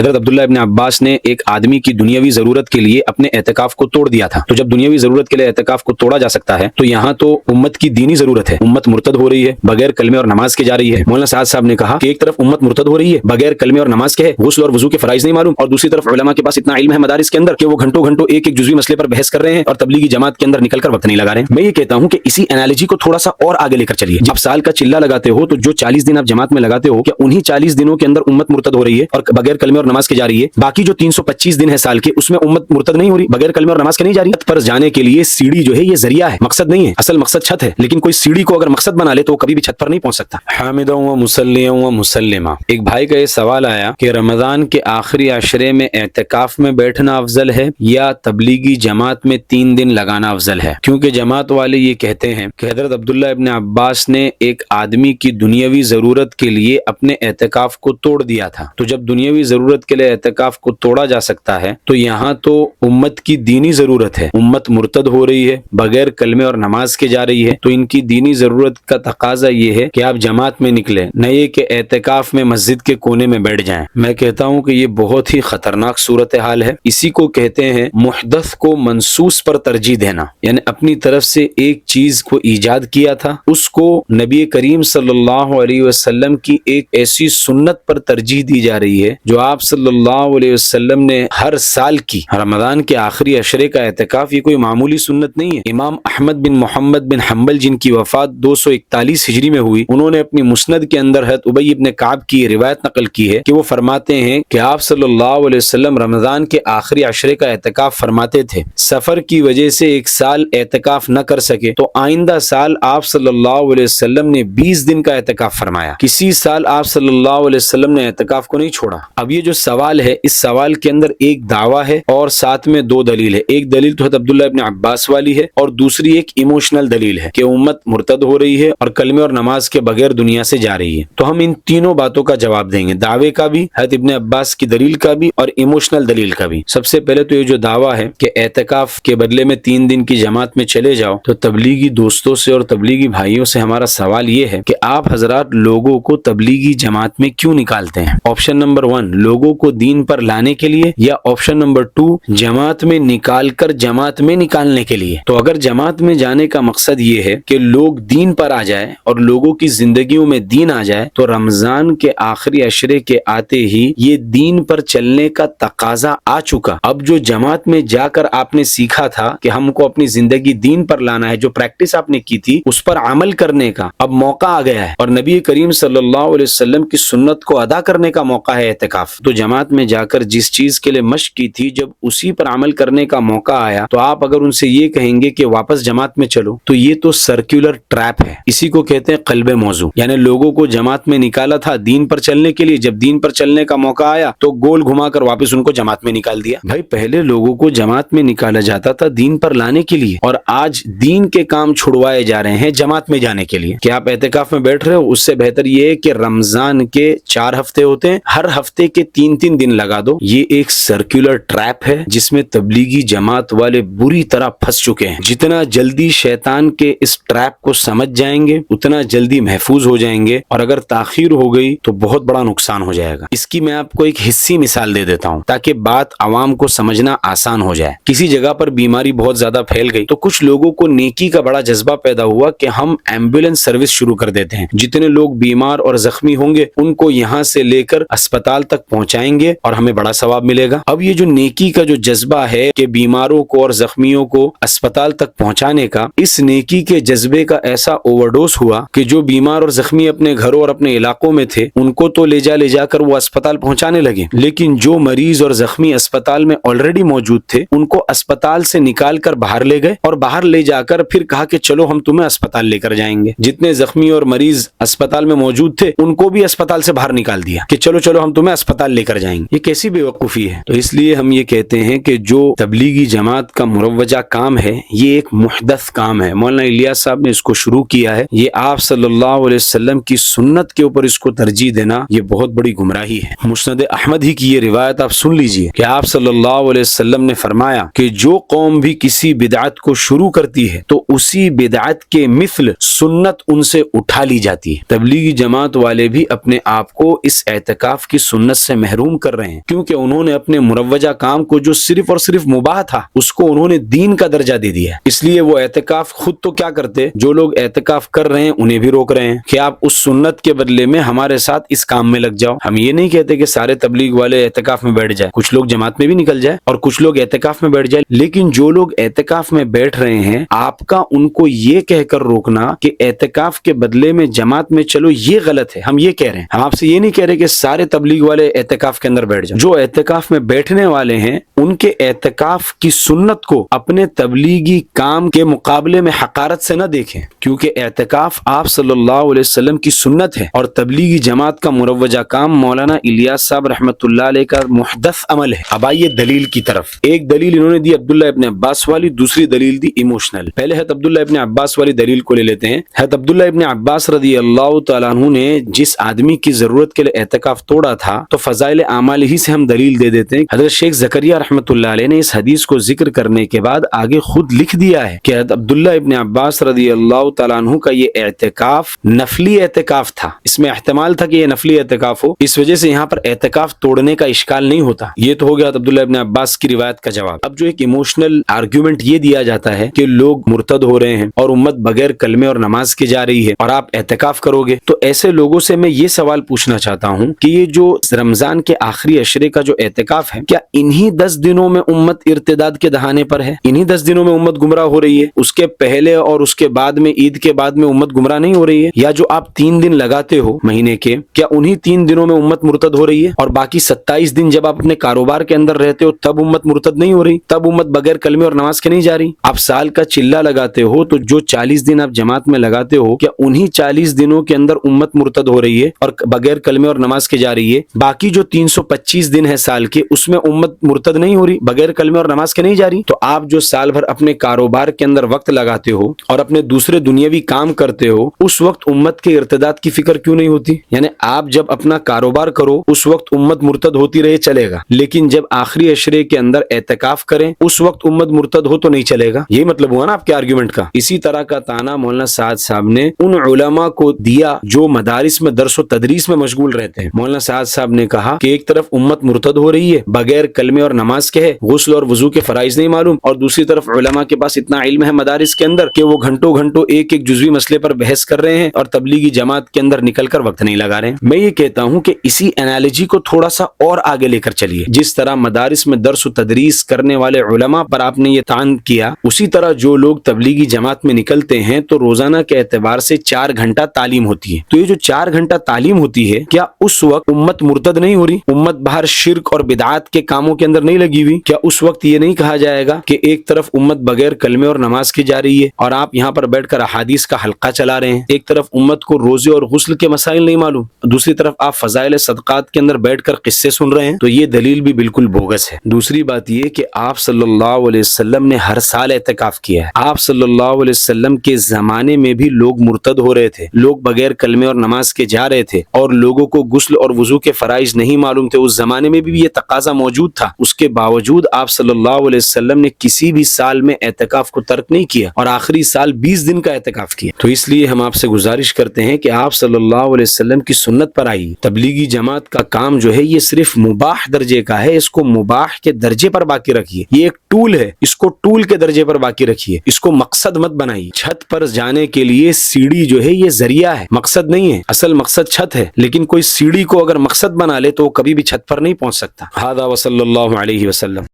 حضرت عبداللہ ابن عباس نے ایک آدمی کی دنیاوی ضرورت کے لیے اپنے اعتکاف کو توڑ دیا تھا. تو جب دنیاوی ضرورت کے لیے اعتکاف کو توڑا جا سکتا ہے تو یہاں تو امت کی دینی ضرورت ہے. امت مرتد ہو رہی ہے، بغیر کلمے اور نماز کے جا رہی ہے. مولانا سعد صاحب نے کہا کہ ایک طرف امت مرتد ہو رہی ہے، بغیر کلمے اور نماز کے ہے، غسل اور وضو کے فرائض نہیں معلوم، اور دوسری طرف علماء کے پاس اتنا علم ہے مدارس کے اندر کہ وہ گھنٹوں گھنٹوں ایک ایک جزوی مسئلے پر بحث کر رہے ہیں اور تبلیغی جماعت کے اندر نکل کر وقت نہیں لگا رہے ہیں. میں یہ کہتا ہوں کہ اسی انالوجی کو تھوڑا سا اور آگے لے کر چلیے. جب سال کا چلہ لگاتے ہو تو جو 40 دن آپ جماعت میں لگاتے ہو، کیا انہی 40 دنوں کے اندر امت مرتد ہو رہی ہے اور بغیر کلمے اور نماز کے جا رہی ہے؟ باقی جو 325 دن ہے سال کے، اس میں امت مرتد نہیں ہو رہی، بغیر کلمے اور نماز کے نہیں جا رہی؟ چھت پر جانے کے لیے سیڑھی جو ہے یہ ذریعہ ہے، مقصد نہیں ہے. اصل مقصد چھت ہے، لیکن کوئی سیڑھی کو اگر مقصد بنا لے تو وہ کبھی بھی چھت پر نہیں پہنچ سکتا. حامدہ و مصلیہ و مسلمہ. ایک بھائی کا یہ سوال آیا کہ رمضان کے آخری عشرے میں اعتکاف میں بیٹھنا افضل ہے یا تبلیغی جماعت میں 3 دن لگانا افضل ہے؟ کیونکہ جماعت والے یہ کہتے ہیں کہ حضرت عبداللہ ابن عباس نے ایک آدمی کی دنیاوی ضرورت کے لیے اپنے اعتکاف کو توڑ دیا تھا. تو جب دنیاوی ضرورت کے لیے اعتکاف کو توڑا جا سکتا ہے تو یہاں تو امت کی دینی ضرورت ہے. امت مرتد ہو رہی ہے، بغیر کلمے اور نماز کے جا رہی ہے، تو ان کی دینی ضرورت کا تقاضا یہ ہے کہ آپ جماعت میں نکلیں، نہ یہ کہ اعتکاف میں مسجد کے کونے میں بیٹھ جائیں. میں کہتا ہوں کہ یہ بہت ہی خطرناک صورتحال ہے. اسی کو کہتے ہیں محدث کو منسوس پر ترجیح دینا، یعنی اپنی طرف سے ایک چیز کو ایجاد کیا تھا، اس کو نبی کریم صلی اللہ علیہ وسلم کی ایک ایسی سنت پر ترجیح دی جا رہی ہے جو آپ صلی اللہ علیہ وسلم نے ہر سال کی. رمضان کے آخری عشرے کا اعتکاف یہ کوئی معمولی سنت نہیں ہے. امام احمد بن محمد بن حنبل جن کی وفات 241 ہجری میں ہوئی، انہوں نے اپنی مسند کے اندر حضرت ابی ابن کعب کی روایت نقل کی ہے کہ وہ فرماتے ہیں کہ آپ صلی اللہ علیہ وسلم رمضان کے آخری عشرے کا اعتکاف فرماتے تھے. سفر کی وجہ سے ایک سال اعتکاف نہ کر سکے تو آئندہ سال آپ صلی اللہ علیہ وسلم نے 20 دن کا اعتکاف فرمایا. کسی سال آپ صلی اللہ علیہ وسلم نے اعتکاف کو نہیں چھوڑا. اب یہ جو سوال ہے، اس سوال کے اندر ایک دعویٰ ہے اور ساتھ میں 2 دلیل ہے. ایک دلیل تو حضرت عبداللہ ابن عباس والی ہے اور دوسری ایک ایموشنل دلیل ہے کہ امت مرتد ہو رہی ہے اور کلمے اور نماز کے بغیر دنیا سے جا رہی ہے. تو ہم ان تینوں باتوں کا جواب دیں گے، دعوے کا بھی، حضرت ابن عباس کی دلیل کا بھی اور ایموشنل دلیل کا بھی. سب سے پہلے تو یہ جو دعویٰ ہے کہ اعتکاف کے بدلے میں 3 دن کی جماعت میں چلے جاؤ، تو تبلیغی دوستوں سے اور تبلیغی بھائیوں سے ہمارا سوال یہ ہے کہ آپ حضرات لوگوں کو تبلیغی جماعت میں کیوں نکالتے ہیں؟ آپشن نمبر 1 لوگوں کو دین پر لانے کے لیے، یا آپشن نمبر 2 جماعت میں نکال کر جماعت میں نکالنے کے لیے. تو اگر جماعت میں جانے کا مقصد یہ ہے کہ لوگ دین پر آ جائے اور لوگوں کی زندگیوں میں دین آ جائے، تو رمضان کے آخری عشرے کے آتے ہی یہ دین پر چلنے کا تقاضا آ چکا. اب جو جماعت میں جا کر آپ نے سیکھا تھا کہ ہم کو اپنی زندگی دین پر لانا ہے، جو پریکٹس آپ نے کی تھی اس پر عمل کرنے کا اب موقع آ گیا ہے، اور نبی کریم صلی اللہ علیہ وسلم کی سنت کو ادا کرنے کا موقع ہے اعتکاف. تو جماعت میں جا کر جس چیز کے لیے مشق کی تھی، جب اسی پر عمل کرنے کا موقع آیا تو آپ اگر ان سے یہ کہیں گے کہ واپس جماعت میں چلو، تو یہ تو سرکولر ٹریپ ہے. اسی کو کہتے ہیں قلب موضوع، یعنی لوگوں کو جماعت میں نکالا تھا دین پر چلنے کے لیے، جب دین پر چلنے کا موقع آیا تو گول گھما کر واپس ان کو جماعت میں نکال دیا. بھائی پہلے لوگوں کو جماعت میں نکالا جاتا تھا دین پر لانے کے لیے، اور آج دین کے کام چھڑوائے جا رہے ہیں جماعت میں جانے کے لیے. کہ آپ اعتکاف میں بیٹھ رہے ہو، اس سے بہتر یہ ہے کہ رمضان کے 4 ہفتے ہوتے ہیں، ہر ہفتے کے 3 دن لگا دو. یہ ایک سرکولر ٹریپ ہے جس میں تبلیغی جماعت والے بری طرح پھنس چکے ہیں. جتنا جلدی شیطان کے اس ٹریپ کو سمجھ جائیں گے اتنا جلدی محفوظ ہو جائیں گے، اور اگر تاخیر ہو گئی تو بہت بڑا نقصان ہو جائے گا. اس کی میں آپ کو ایک حصی مثال دے دیتا ہوں تاکہ بات عوام کو سمجھنا آسان ہو جائے. کسی جگہ پر بیماری بہت زیادہ پھیل گئی تو کچھ لوگوں کو نیکی کا بڑا جذبہ پیدا ہوا کہ ہم ایمبولینس سروس شروع کر دیتے ہیں، جتنے لوگ بیمار اور زخمی ہوں گے ان کو یہاں سے لے کر اسپتال تک پہنچائیں گے اور ہمیں بڑا ثواب ملے گا. اب یہ جو نیکی کا جو جذبہ ہے کہ بیماروں کو اور زخمیوں کو اسپتال تک پہنچانے کا، اس نیکی کے جذبے کا ایسا اوور ڈوز ہوا کہ جو بیمار اور زخمی اپنے گھروں اور اپنے علاقوں میں تھے ان کو تو لے جا کر وہ اسپتال پہنچانے لگے، لیکن جو مریض اور زخمی اسپتال میں آلریڈی موجود تھے ان کو اسپتال سے نکال کر باہر لے گئے، اور باہر لے جا کر پھر کہا کہ چلو ہم تمہیں اسپتال لے کر جائیں گے. جتنے زخمی اور مریض اسپتال میں موجود تھے ان کو بھی اسپتال سے باہر نکال دیا کہ چلو ہم تمہیں اسپتال لے کر جائیں گے. یہ کیسی بے وقوفی ہے؟ تو اس لیے ہم یہ کہتے ہیں کہ جو تبلیغی جماعت کا مروجہ کام ہے یہ ایک محدث کام ہے. مولانا الیاس صاحب نے اس کو شروع کیا ہے. یہ آپ صلی اللہ علیہ وسلم کی سنت کے اوپر اس کو ترجیح دینا یہ بہت بڑی گمراہی ہے. مسند احمد ہی کی یہ روایت آپ سن لیجئے کہ آپ صلی اللہ علیہ وسلم نے فرمایا کہ جو قوم بھی کسی بدعت کو شروع کرتی ہے تو اسی بدعت کے مثل سنت ان سے اٹھا لی جاتی ہے. تبلیغی جماعت والے بھی اپنے آپ کو اس اعتکاف کی سنت سے محروم کر رہے ہیں، کیونکہ انہوں نے اپنے مروجہ کام کو جو صرف اور صرف مباح تھا اس کو انہوں نے دین کا درجہ دے دیا. اس لیے وہ اعتکاف خود تو کیا کرتے، جو لوگ اعتکاف کر رہے ہیں انہیں بھی روک رہے ہیں کہ آپ اس سنت کے بدلے میں ہمارے ساتھ اس کام میں لگ جاؤ. ہم یہ نہیں کہتے کہ سارے تبلیغ والے اعتکاف میں بیٹھ جائیں، کچھ لوگ جماعت میں بھی نکل جائے اور کچھ لوگ اعتکاف میں بیٹھ جائے، لیکن جو لوگ اعتکاف میں بیٹھ رہے ہیں آپ کا ان کو یہ کہہ کر روکنا کہ اعتکاف کے بدلے میں جماعت میں چلو، یہ غلط ہے. ہم یہ کہہ رہے ہیں، ہم آپ سے یہ نہیں کہہ رہے کہ سارے تبلیغ والے اعتکاف کے اندر بیٹھ جائیں. جو اعتکاف میں بیٹھنے والے ہیں ان کے اعتکاف کی سنت کو اپنے تبلیغی کام کے مقابلے میں حقارت سے نہ دیکھیں، کیونکہ اعتکاف آپ صلی اللہ علیہ وسلم کی سنت ہے اور تبلیغی جماعت کا مروجہ کام مولانا الیاس صاحب رحمۃ اللہ علیہ کا محدث عمل ہے. اب آئیے دلیل کی طرف. ایک دلیل انہوں نے دی عبداللہ ابن عباس والی، دوسری دلیل دی ایموشنل. پہلے حضرت عبداللہ ابن عباس والی دلیل کو لے لیتے ہیں. حضرت عبداللہ ابن عباس رضی اللہ تعالیٰ عنہ نے جس آدمی کی ضرورت کے لیے اعتکاف توڑا تھا تو فضائل اعمال ہی سے ہم دلیل دے دیتے ہیں. حضرت شیخ زکریا رحمۃ اللہ علیہ نے اس حدیث کو ذکر کرنے کے بعد آگے خود لکھ دیا ہے کہ حضرت عبداللہ ابن عباس رضی اللہ تعالیٰ عنہ کا یہ اعتکاف نفلی اعتکاف تھا. اس میں احتمال تھا کہ یہ نفلی اعتکاف ہو، اس وجہ سے یہاں پر اعتکاف توڑنے کا اشکال نہیں ہوتا. یہ تو ہو گیا عبداللہ ابن عباس کی روایت کا جواب. اب جو ایک ایموشنل آرگیومنٹ یہ دیا جاتا ہے کہ لوگ مرتد ہو رہے ہیں اور امت بغیر کلمے اور نماز کے جا رہی ہے اور آپ اعتکاف کرو گے، تو ایسے لوگوں سے میں یہ سوال پوچھنا چاہتا ہوں کہ یہ جو رمضان کے آخری عشرے کا جو اعتکاف ہے، کیا انہی 10 دنوں میں امت ارتداد کے دہانے پر ہے؟ انہی 10 دنوں میں امت گمراہ ہو رہی ہے؟ اس کے پہلے اور اس کے بعد میں، عید کے بعد میں امت گمراہ نہیں ہو رہی ہے؟ یا جو آپ 3 دن لگاتے ہو مہینے کے، کیا انہی 3 دنوں میں امت مرتد ہو رہی ہے؟ اور باقی 27 دن جب آپ اپنے کاروبار کے اندر رہتے ہو تب امت مرتد نہیں ہو رہی؟ تب امت بغیر کلمے اور نماز کے نہیں جا رہی؟ آپ سال کا چلہ لگاتے ہو تو جو 40 دن آپ جماعت میں لگاتے ہو، کیا انہی 40 دنوں کے اندر امت مرتد ہو رہی ہے اور بغیر کلمے اور نماز کے جا رہی ہے؟ باقی جو 325 دن ہے سال کے، اس میں امت مرتد نہیں ہو رہی، بغیر کلمے اور نماز کے نہیں جا رہی؟ تو آپ جو سال بھر اپنے کاروبار کے اندر وقت لگاتے ہو اور اپنے دوسرے دنیاوی کام کرتے ہو، اس وقت امت کے ارتداد کی فکر کیوں نہیں ہوتی؟ یعنی آپ جب اپنا کاروبار کرو اس وقت امت مرتد ہوتی رہے چلے گا، لیکن جب آخری عشرے کے اندر اعتکاف کریں اس وقت امت مرتد ہو تو نہیں چلے گا. یہ مطلب ہوا نا آپ کے آرگیومنٹ کا. اسی طرح کا تانا مولانا سعد صاحب نے ان علماء کو دیا جو مدارس میں درس و تدریس میں مشغول رہتے ہیں. مولانا سعد صاحب نے کہا کہ ایک طرف امت مرتد ہو رہی ہے بغیر کلمے اور نماز کے ہے، غسل اور وضو کے فرائض نہیں معلوم، اور دوسری طرف علماء کے پاس اتنا علم ہے مدارس کے اندر کہ وہ گھنٹوں گھنٹوں ایک ایک جزوی مسئلے پر بحث کر رہے ہیں اور تبلیغی جماعت کے اندر نکل کر وقت نہیں لگا رہے ہیں. میں یہ کہتا ہوں کہ اسی انالوجی کو تھوڑا سا اور آگے لے کر چلیے. جس طرح مدارس میں درس و تدریس کرنے والے علماء پر آپ نے یہ طعن کیا، اسی طرح جو لوگ تبلیغی جماعت میں نکلتے ہیں تو روزانہ کے اعتبار سے 4 گھنٹہ تعلیم ہوتی ہے. تو یہ جو 4 گھنٹہ تعلیم ہوتی ہے، کیا اس وقت امت مرتد نہیں ہو رہی؟ امت باہر شرک اور بدعات کے کاموں کے اندر نہیں لگی ہوئی؟ کیا اس وقت یہ نہیں کہا جائے گا کہ ایک طرف امت بغیر کلمے اور نماز کی جا رہی ہے اور آپ یہاں پر بیٹھ کر احادیث کا حلقہ چلا رہے ہیں؟ ایک طرف امت کو روزے اور غسل کے مسائل نہیں معلوم، دوسری طرف آپ فضائل صدقات کے اندر بیٹھ کر قصے سن رہے ہیں. تو یہ دلیل بھی بالکل بوگس ہے. دوسری بات یہ کہ آپ صلی اللہ علیہ وسلم نے ہر سال اعتکاف کیا ہے. آپ صلی اللہ علیہ وسلم کے زمانے میں بھی لوگ مرتد ہو رہے تھے، لوگ بغیر کلمے اور نماز کے جا رہے تھے اور لوگوں کو غسل اور وضو کے فرائض نہیں معلوم تھے. اس زمانے میں بھی یہ تقاضا موجود تھا. اس کے باوجود آپ صلی اللہ علیہ وسلم نے کسی بھی سال میں اعتکاف کو ترک نہیں کیا اور آخری سال 20 دن کا اعتکاف کیا. تو اس لیے ہم آپ سے گزارش کرتے ہیں کہ آپ صلی اللہ علیہ وسلم کی سنت پر آئیے. تبلیغی جماعت کا کام جو ہے یہ صرف مباح درجے کا ہے، اس کو مباح کے درجے پر باقی رکھیے. یہ ایک ٹول ہے، اس کو ٹول کے درجے پر باقی رکھیے، اس کو مقصد مت بنائیے. چھت پر جانے کے لیے سیڑھی جو ہے یہ ذریعہ ہے، مقصد نہیں ہے. اصل مقصد چھت ہے، لیکن کوئی سیڑھی کو اگر مقصد بنا لے تو وہ کبھی بھی چھت پر نہیں پہنچ سکتا. ھذا وصلی اللہ علیہ وسلم.